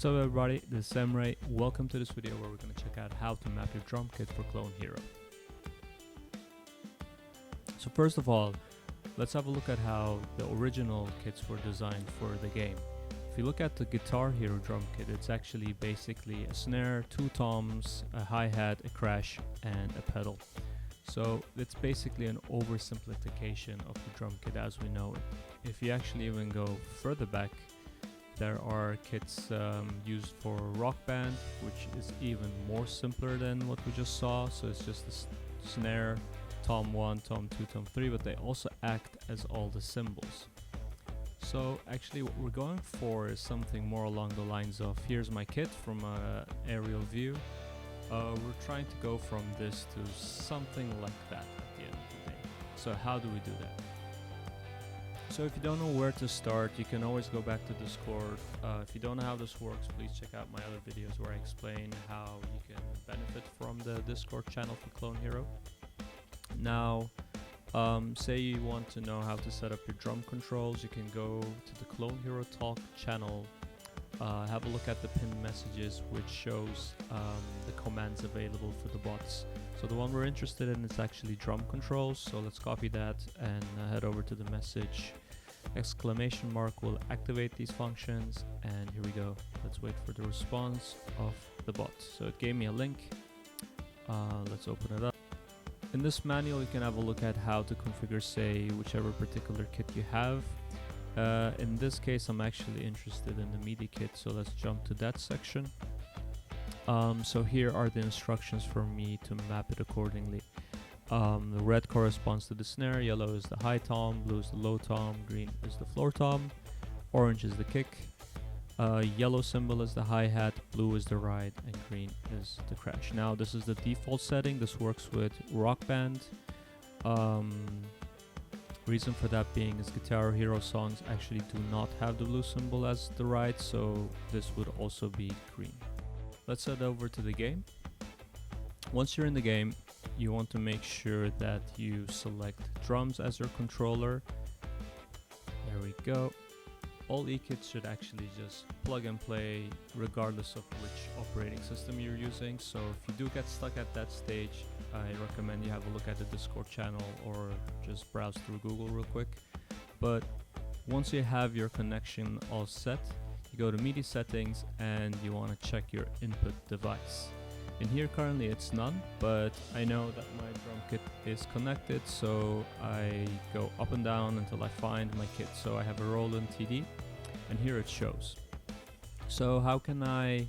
What's up everybody, this is Emre. Welcome to this video where we're going to check out how to map your drum kit for Clone Hero. So first of all, let's have a look at how the original kits were designed for the game. If you look at the Guitar Hero drum kit, it's actually basically a snare, two toms, a hi-hat, a crash, and a pedal. So it's basically an oversimplification of the drum kit as we know it. If you actually even go further back, there are kits used for Rock Band, which is even more simpler than what we just saw. So it's just a snare, tom 1, tom 2, tom 3, but they also act as all the cymbals. So actually what we're going for is something more along the lines of, here's my kit from an aerial view. We're trying to go from this to something like that at the end of the day. So how do we do that? So if you don't know where to start, you can always go back to Discord. If you don't know how this works, please check out my other videos where I explain how you can benefit from the Discord channel for Clone Hero. Now, say you want to know how to set up your drum controls, you can go to the Clone Hero Talk channel, have a look at the pinned messages, which shows the commands available for the bots. So the one we're interested in is actually drum controls, so let's copy that and head over to the message. Exclamation mark will activate these functions, and here we go. Let's wait for the response of the bot. So it gave me a link. Let's open it up. In this manual you can have a look at how to configure, say, whichever particular kit you have. In this case I'm actually interested in the MIDI kit, so let's jump to that section. So here are the instructions for me to map it accordingly. The red corresponds to the snare, yellow is the high tom, blue is the low tom, green is the floor tom, orange is the kick, yellow cymbal is the hi-hat, blue is the ride, and green is the crash. Now this is the default setting. This works with Rock Band. Reason for that being is Guitar Hero songs actually do not have the blue symbol as the ride, so this would also be green. Let's head over to the game. Once you're in the game, you want to make sure that you select drums as your controller. There we go. All e-kits should actually just plug and play regardless of which operating system you're using. So if you do get stuck at that stage, I recommend you have a look at the Discord channel or just browse through Google real quick. But once you have your connection all set, you go to MIDI settings and you want to check your input device. In here currently it's none, but I know that my drum kit is connected, so I go up and down until I find my kit. So I have a Roland TD and here it shows. So how can I,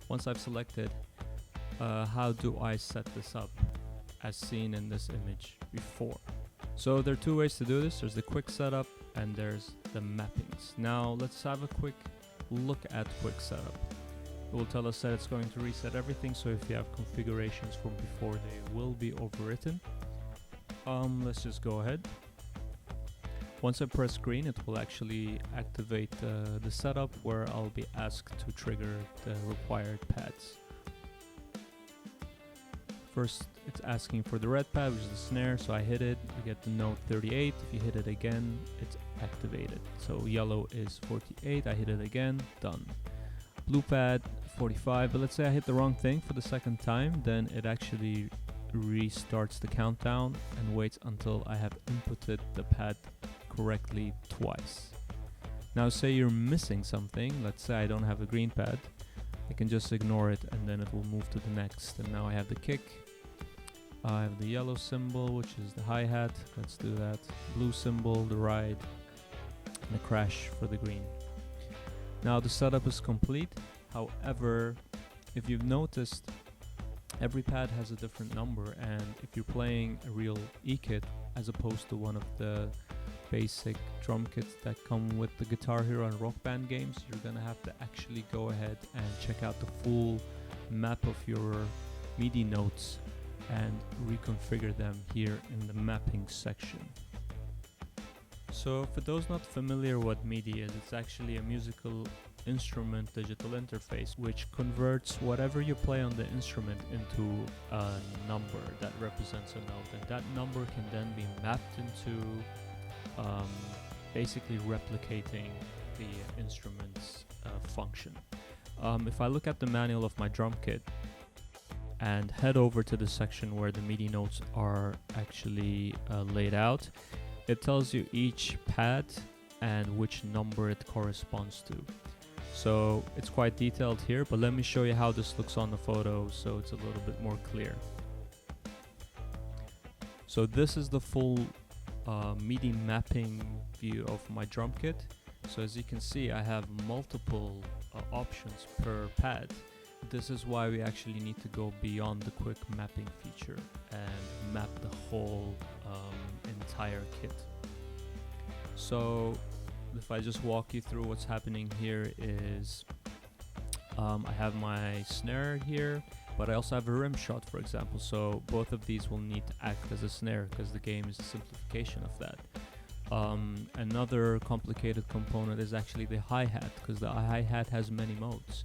once I've selected, how do I set this up as seen in this image before? So there are two ways to do this. There's the quick setup and there's the mappings. Now let's have a quick look at quick setup. It will tell us that it's going to reset everything, so if you have configurations from before, they will be overwritten. Let's just go ahead. Once I press green, it will actually activate the setup where I'll be asked to trigger the required pads. First, it's asking for the red pad, which is the snare, so I hit it, you get the note 38. If you hit it again, it's activated. So yellow is 48, I hit it again, done. Blue pad 45, but let's say I hit the wrong thing for the second time, then it actually restarts the countdown and waits until I have inputted the pad correctly twice. Now say you're missing something, let's say I don't have a green pad, I can just ignore it and then it will move to the next. And now I have the kick, I have the yellow cymbal, which is the hi-hat, let's do that, blue cymbal, the ride, and the crash for the green. Now the setup is complete. However, if you've noticed, every pad has a different number, and if you're playing a real e-kit as opposed to one of the basic drum kits that come with the Guitar Hero and Rock Band games, you're gonna have to actually go ahead and check out the full map of your MIDI notes and reconfigure them here in the mapping section. So for those not familiar what MIDI is, it's actually a musical instrument digital interface which converts whatever you play on the instrument into a number that represents a note, and that number can then be mapped into basically replicating the instrument's function. If I look at the manual of my drum kit and head over to the section where the MIDI notes are actually laid out, it tells you each pad and which number it corresponds to. So it's quite detailed here, but let me show you how this looks on the photo so it's a little bit more clear. So this is the full MIDI mapping view of my drum kit. So as you can see, I have multiple options per pad. This is why we actually need to go beyond the quick mapping feature and map the whole entire kit. So if I just walk you through what's happening here is I have my snare here, but I also have a rim shot, for example. So both of these will need to act as a snare because the game is a simplification of that. Another complicated component is actually the hi-hat, because the hi-hat has many modes.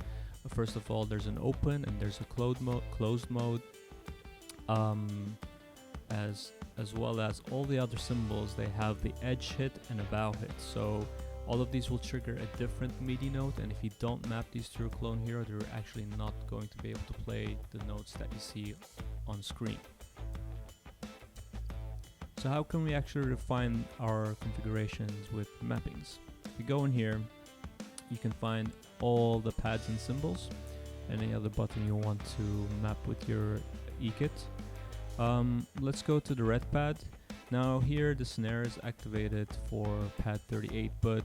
First of all, there's an open and there's a closed mode, as well as all the other cymbals. They have the edge hit and a bow hit. So all of these will trigger a different MIDI note, and if you don't map these to your clone hero, they're actually not going to be able to play the notes that you see on screen. So how can we actually refine our configurations with mappings? If you go in here, you can find all the pads and cymbals, any other button you want to map with your eKit. Let's go to the red pad. Now here the snare is activated for pad 38, but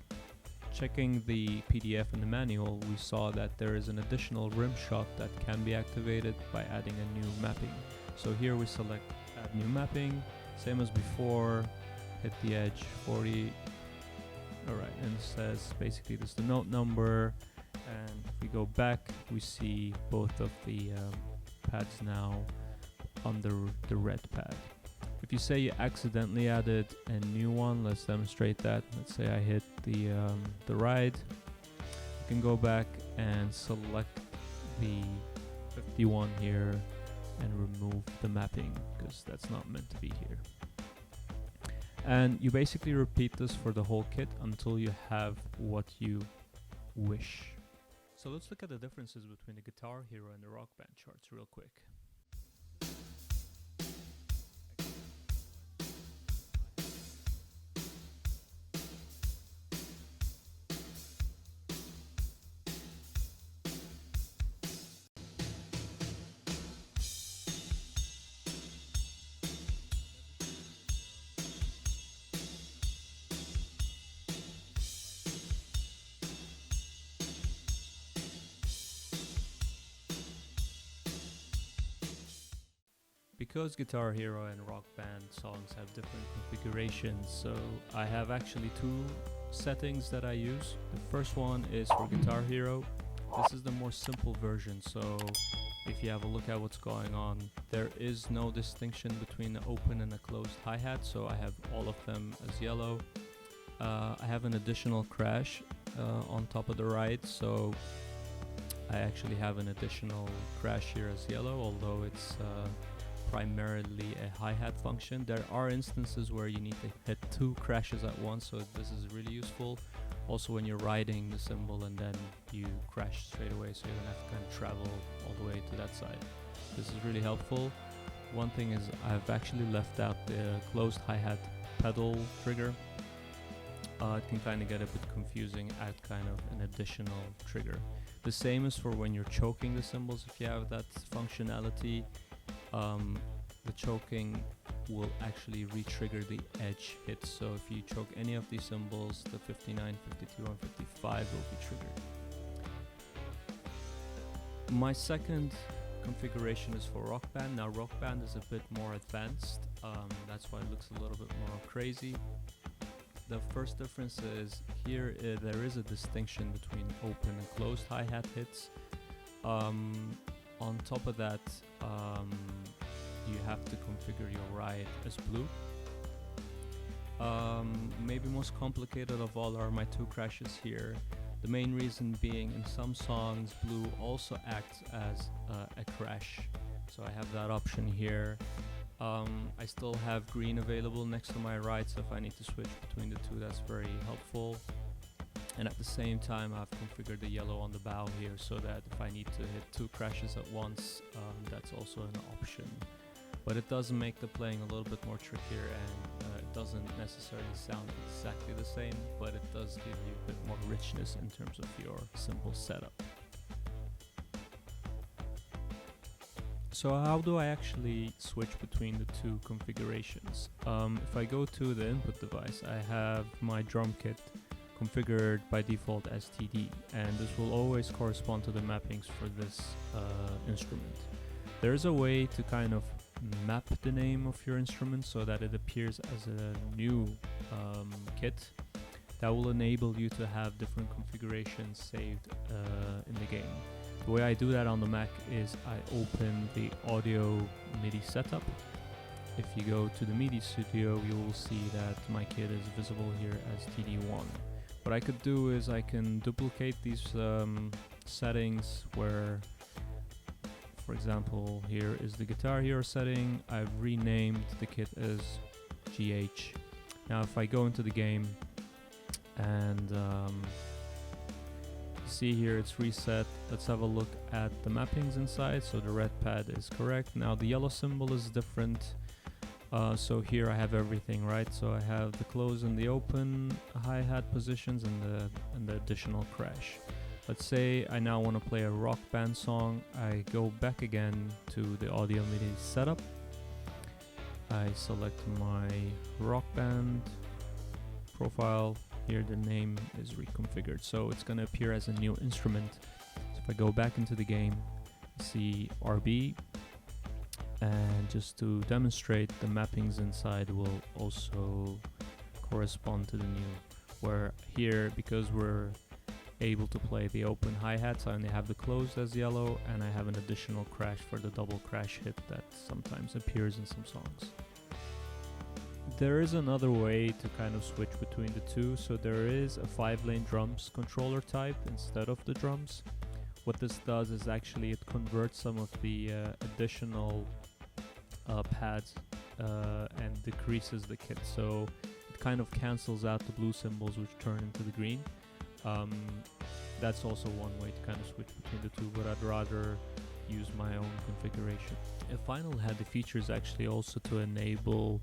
checking the PDF in the manual, we saw that there is an additional rim shot that can be activated by adding a new mapping. So here we select add new mapping, same as before, hit the edge 40. Alright, and it says basically this is the note number, and if we go back we see both of the pads now on the red pad. If you say you accidentally added a new one, let's demonstrate that. Let's say I hit the ride. You can go back and select the 51 here and remove the mapping because that's not meant to be here. And you basically repeat this for the whole kit until you have what you wish. So let's look at the differences between the Guitar Hero and the Rock Band charts real quick. Because Guitar Hero and Rock Band songs have different configurations, so I have actually two settings that I use. The first one is for Guitar Hero. This is the more simple version, so if you have a look at what's going on, there is no distinction between an open and a closed hi-hat, so I have all of them as yellow. I have an additional crash on top of the ride, so I actually have an additional crash here as yellow, although it's primarily a hi-hat function. There are instances where you need to hit two crashes at once, so this is really useful. Also when you're riding the cymbal and then you crash straight away, so you don't have to kind of travel all the way to that side. This is really helpful. One thing is I've actually left out the closed hi-hat pedal trigger. It can kind of get a bit confusing, add kind of an additional trigger. The same is for when you're choking the cymbals. If you have that functionality, the choking will actually re-trigger the edge hits. So if you choke any of these cymbals, the 59, 52 and 55 will be triggered. My second configuration is for Rock Band. Now Rock Band is a bit more advanced, that's why it looks a little bit more crazy. The first difference is here there is a distinction between open and closed hi-hat hits. On top of that, you have to configure your ride as blue. Maybe most complicated of all are my two crashes here. The main reason being in some songs blue also acts as a crash, so I have that option here. I still have green available next to my ride, so if I need to switch between the two, that's very helpful. And at the same time I've configured the yellow on the bow here so that if I need to hit 2 crashes at once, that's also an option. But it does make the playing a little bit more trickier, and it doesn't necessarily sound exactly the same, but it does give you a bit more richness in terms of your simple setup. So how do I actually switch between the two configurations? If I go to the input device, I have my drum kit configured by default as TD, and this will always correspond to the mappings for this instrument. There's a way to kind of map the name of your instrument so that it appears as a new kit. That will enable you to have different configurations saved in the game. The way I do that on the Mac is I open the audio MIDI setup. If you go to the MIDI studio, you will see that my kit is visible here as TD1. What I could do is I can duplicate these settings where, for example, here is the Guitar Hero setting. I've renamed the kit as GH. Now if I go into the game and see here it's reset, let's have a look at the mappings inside. So the red pad is correct. Now the yellow symbol is different. So here I have everything, right? So I have the close and the open hi-hat positions and the additional crash. Let's say I now want to play a rock band song. I go back again to the audio MIDI setup. I select my rock band profile. Here the name is reconfigured, so it's going to appear as a new instrument. So if I go back into the game, see RB, and just to demonstrate, the mappings inside will also correspond to the new, where here, because we're able to play the open hi-hats, I only have the closed as yellow, and I have an additional crash for the double crash hit that sometimes appears in some songs. There is another way to kind of switch between the two. So there is a 5-lane drums controller type instead of the drums. What this does is actually it converts some of the additional pads and decreases the kit. So it kind of cancels out the blue symbols which turn into the green. That's also one way to kind of switch between the two, but I'd rather use my own configuration. A final had the features actually also to enable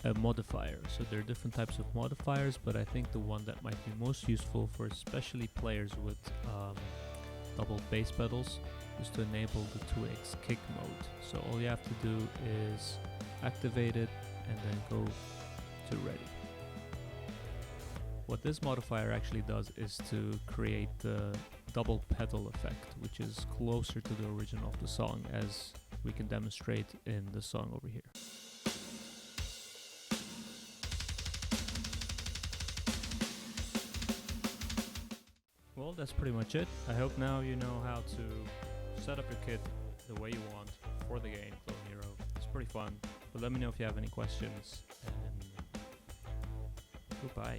a modifier. So there are different types of modifiers, but I think the one that might be most useful for especially players with double bass pedals is to enable the 2x kick mode. So all you have to do is activate it and then go to ready. What this modifier actually does is to create the double pedal effect, which is closer to the original of the song, as we can demonstrate in the song over here. Well, that's pretty much it. I hope now you know how to set up your kit the way you want for the game Clone Hero. It's pretty fun, but let me know if you have any questions, and goodbye.